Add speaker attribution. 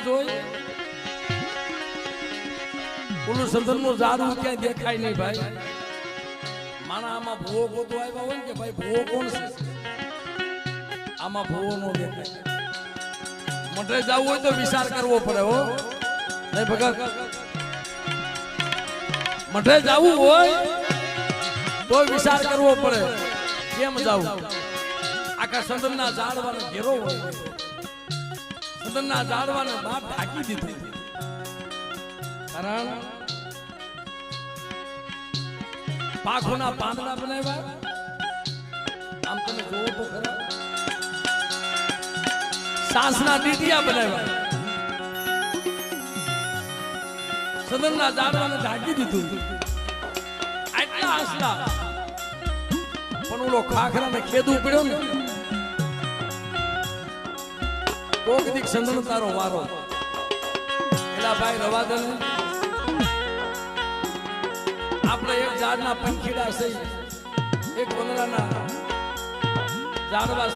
Speaker 1: જોઈ ઓલું સંદનનું ઝાડું ક્યાંય દેખાય નહીં ભાઈ માણા આમાં ભૂવો ગોતો આવ્યા હોય ને કે ભાઈ ભૂવો કોણ છે આમાં ભૂવો નો દેખાય મઢે જવું હોય તો વિચાર કરવો પડે હો નહીં ભગત મઢે જવું હોય તો વિચાર કરવો પડે કેમ જવું આખા સંદનના ઝાડવાને ઘેરો હોય સંદનના ઝાડવાને બાપ ઢાંકી દીધું કારણ પાખોના પાંદડા બનાવ્યા આમ તમે જોવો તો ખરા સાસના ડીડિયા બનાવ્યા સંદનના ઝાડવાને ઢાંકી દીધું આટલા આસલા પણ ઓલો ખાખરાને ખેદવું પડ્યો ને કોક દીક સંદન તારો વારો એલા ભાઈ રવા દે આપણે એક ઝાડના પંખીડા છે એક વનરાના ઝાડવા